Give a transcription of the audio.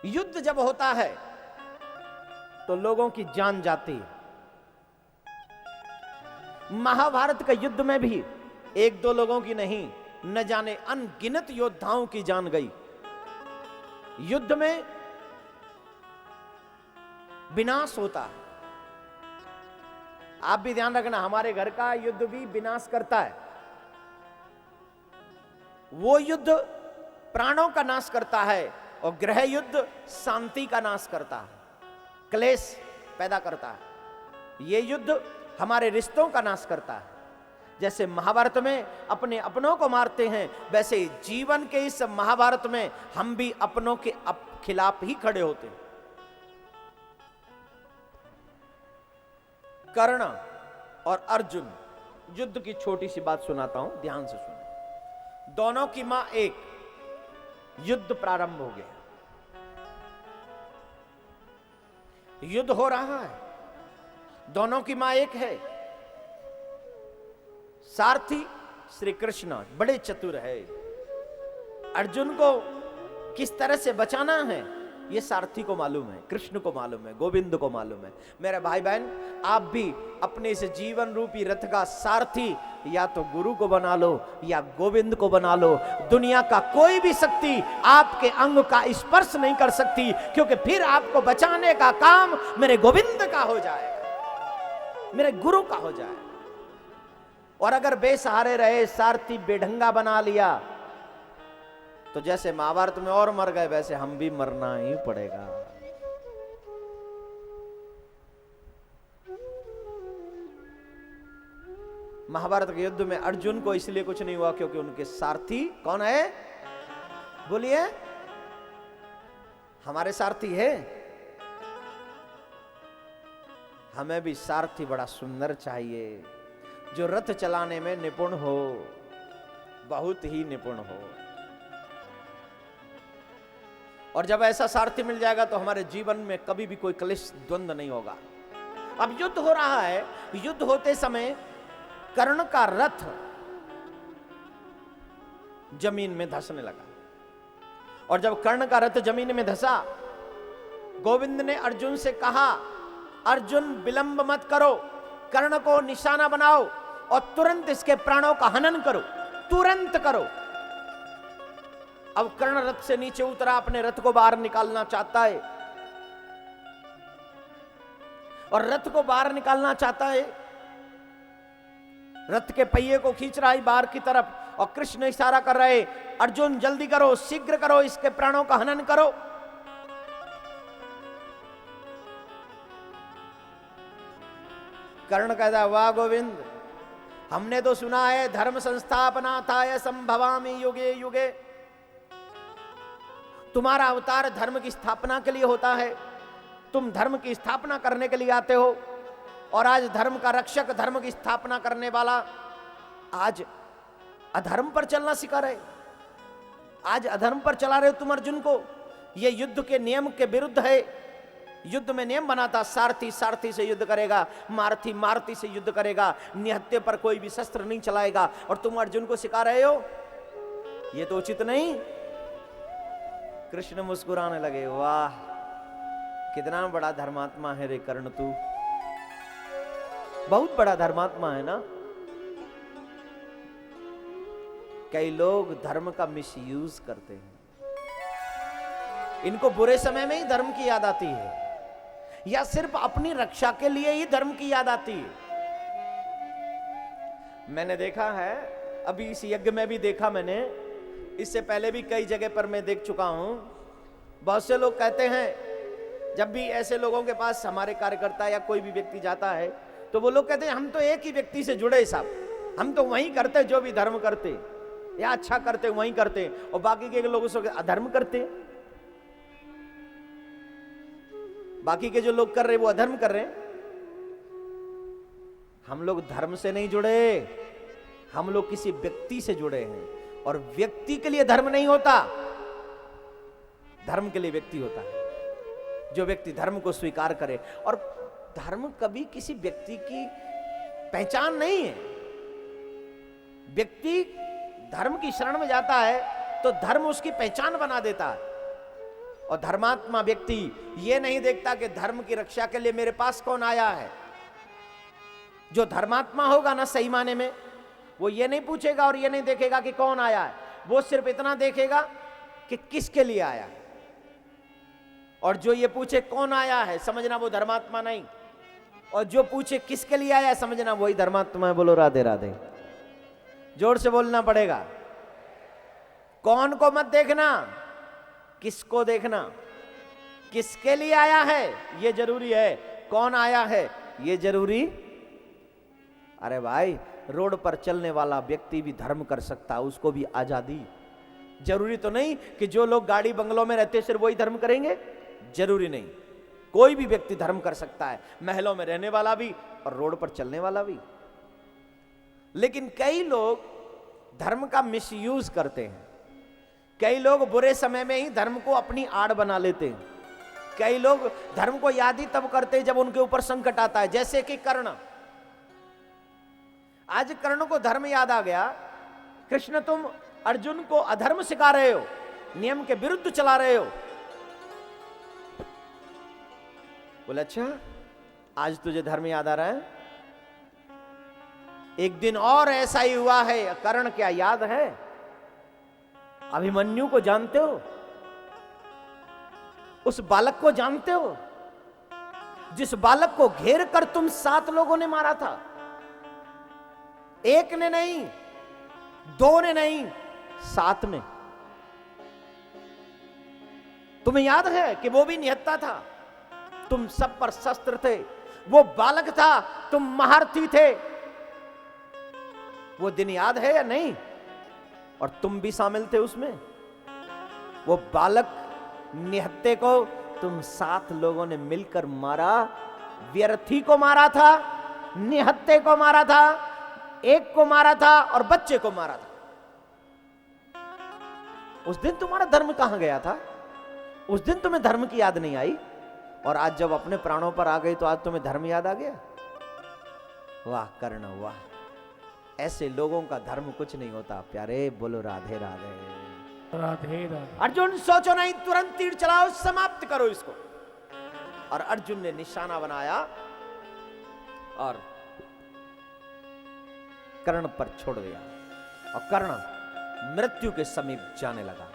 युद्ध जब होता है तो लोगों की जान जाती है। महाभारत के युद्ध में भी एक दो लोगों की नहीं, न जाने अनगिनत योद्धाओं की जान गई। युद्ध में विनाश होता है। आप भी ध्यान रखना, हमारे घर का युद्ध भी विनाश करता है। वो युद्ध प्राणों का नाश करता है और गृह युद्ध शांति का नाश करता है, क्लेश पैदा करता है। ये युद्ध हमारे रिश्तों का नाश करता है। जैसे महाभारत में अपने अपनों को मारते हैं, वैसे जीवन के इस महाभारत में हम भी अपनों के खिलाफ ही खड़े होते हैं। कर्ण और अर्जुन युद्ध की छोटी सी बात सुनाता हूं, ध्यान से सुनो। दोनों की मां एक, युद्ध प्रारंभ हो गया, युद्ध हो रहा है, दोनों की मां एक है। सारथी श्री कृष्ण बड़े चतुर है। अर्जुन को किस तरह से बचाना है ये सारथी को मालूम है, कृष्ण को मालूम है, गोविंद को मालूम है। मेरे भाई बहन, आप भी अपने इस जीवन रूपी रथ का सारथी या तो गुरु को बना लो या गोविंद को बना लो। दुनिया का कोई भी शक्ति आपके अंग का स्पर्श नहीं कर सकती, क्योंकि फिर आपको बचाने का काम मेरे गोविंद का हो जाएगा, मेरे गुरु का हो जाएगा। और अगर बेसहारे रहे, सारथी बेढंगा बना लिया, तो जैसे महाभारत में और मर गए, वैसे हम भी मरना ही पड़ेगा। महाभारत के युद्ध में अर्जुन को इसलिए कुछ नहीं हुआ क्योंकि उनके सारथी कौन है? बोलिए, हमारे सारथी है। हमें भी सारथी बड़ा सुंदर चाहिए, जो रथ चलाने में निपुण हो, बहुत ही निपुण हो। और जब ऐसा सारथी मिल जाएगा तो हमारे जीवन में कभी भी कोई क्लेश द्वंद्व नहीं होगा। अब युद्ध हो रहा है, युद्ध होते समय कर्ण का रथ जमीन में धंसने लगा। और जब कर्ण का रथ जमीन में धंसा, गोविंद ने अर्जुन से कहा, अर्जुन विलंब मत करो, कर्ण को निशाना बनाओ और तुरंत इसके प्राणों का हनन करो, तुरंत करो। अब कर्ण रथ से नीचे उतरा, अपने रथ को बाहर निकालना चाहता है और रथ को बाहर निकालना चाहता है, रथ के पहिए को खींच रहा है बाहर की तरफ, और कृष्ण इशारा कर रहे, अर्जुन जल्दी करो, शीघ्र करो, इसके प्राणों का हनन करो। कर्ण कहता, वाह गोविंद, हमने तो सुना है धर्म संस्थापना था संभवामि युगे युगे। तुम्हारा अवतार धर्म की स्थापना के लिए होता है, तुम धर्म की स्थापना करने के लिए आते हो, और आज धर्म का रक्षक, धर्म की स्थापना करने वाला आज अधर्म पर चलना सिखा रहे, आज अधर्म पर चला रहे हो तुम अर्जुन को। यह युद्ध के नियम के विरुद्ध है। युद्ध में नियम बना था, सारथी सारथी से युद्ध करेगा, मारथी मारथी से युद्ध करेगा, निहत्थे पर कोई भी शस्त्र नहीं चलाएगा, और तुम अर्जुन को सिखा रहे हो, यह तो उचित नहीं। कृष्ण मुस्कुराने लगे, वाह कितना बड़ा धर्मात्मा है रे कर्ण, तू बहुत बड़ा धर्मात्मा है ना। कई लोग धर्म का मिसयूज करते हैं, इनको बुरे समय में ही धर्म की याद आती है, या सिर्फ अपनी रक्षा के लिए ही धर्म की याद आती है। मैंने देखा है, अभी इस यज्ञ में भी देखा मैंने, इससे पहले भी कई जगह पर मैं देख चुका हूं। बहुत से लोग कहते हैं, जब भी ऐसे लोगों के पास हमारे कार्यकर्ता या कोई भी व्यक्ति जाता है, तो वो लोग कहते हैं हम तो एक ही व्यक्ति से जुड़े साहब, हम तो वही करते जो भी धर्म करते या अच्छा करते वही करते, और बाकी के लोग उसको अधर्म करते। बाकी के जो लोग कर रहे वो अधर्म कर रहे हैं। हम लोग धर्म से नहीं जुड़े, हम लोग किसी व्यक्ति से जुड़े हैं, और व्यक्ति के लिए धर्म नहीं होता, धर्म के लिए व्यक्ति होता है। जो व्यक्ति धर्म को स्वीकार करे, और धर्म कभी किसी व्यक्ति की पहचान नहीं है। व्यक्ति धर्म की शरण में जाता है तो धर्म उसकी पहचान बना देता है। और धर्मात्मा व्यक्ति ये नहीं देखता कि धर्म की रक्षा के लिए मेरे पास कौन आया है। जो धर्मात्मा होगा ना सही माने में, वो ये नहीं पूछेगा और ये नहीं देखेगा कि कौन आया है, वो सिर्फ इतना देखेगा कि किसके लिए आया है। और जो ये पूछे कौन आया है, समझना वो धर्मात्मा नहीं, और जो पूछे किसके लिए आया है, समझना वही धर्मात्मा है। बोलो राधे राधे, जोर से बोलना पड़ेगा। कौन को मत देखना, किसको देखना। किसके लिए आया है ये जरूरी है, कौन आया है ये जरूरी। अरे भाई, रोड पर चलने वाला व्यक्ति भी धर्म कर सकता है, उसको भी आजादी। जरूरी तो नहीं कि जो लोग गाड़ी बंगलों में रहते सिर्फ वही धर्म करेंगे, जरूरी नहीं। कोई भी व्यक्ति धर्म कर सकता है, महलों में रहने वाला भी और रोड पर चलने वाला भी। लेकिन कई लोग धर्म का मिसयूज करते हैं। कई लोग बुरे समय में ही धर्म को अपनी आड़ बना लेते हैं। कई लोग धर्म को याद ही तब करते हैं जब उनके ऊपर संकट आता है, जैसे कि कर्ण। आज कर्ण को धर्म याद आ गया। कृष्ण, तुम अर्जुन को अधर्म सिखा रहे हो, नियम के विरुद्ध चला रहे हो। बोले अच्छा, आज तुझे धर्म याद आ रहा है। एक दिन और ऐसा ही हुआ है। कर्ण क्या याद है? अभिमन्यु को जानते हो? उस बालक को जानते हो जिस बालक को घेर कर तुम 7 लोगों ने मारा था? एक ने नहीं, 2 ने नहीं, 7 ने। तुम्हें याद है कि वो भी निहत्था था, तुम सब पर शस्त्र थे। वो बालक था, तुम महारथी थे। वो दिन याद है या नहीं? और तुम भी शामिल थे उसमें। वो बालक निहत्थे को तुम 7 लोगों ने मिलकर मारा। व्यर्थी को मारा था, निहत्थे को मारा था, एक को मारा था और बच्चे को मारा था। उस दिन तुम्हारा धर्म कहां गया था? उस दिन तुम्हें धर्म की याद नहीं आई, और आज जब अपने प्राणों पर आ गई तो आज तुम्हें धर्म याद आ गया। वाह कर्ण वाह, ऐसे लोगों का धर्म कुछ नहीं होता प्यारे। बोलो राधे राधे राधे राधे। अर्जुन सोचो नहीं, तुरंत तीर चलाओ, समाप्त करो इसको। और अर्जुन ने निशाना बनाया और कर्ण पर छोड़ दिया, और कर्ण मृत्यु के समीप जाने लगा।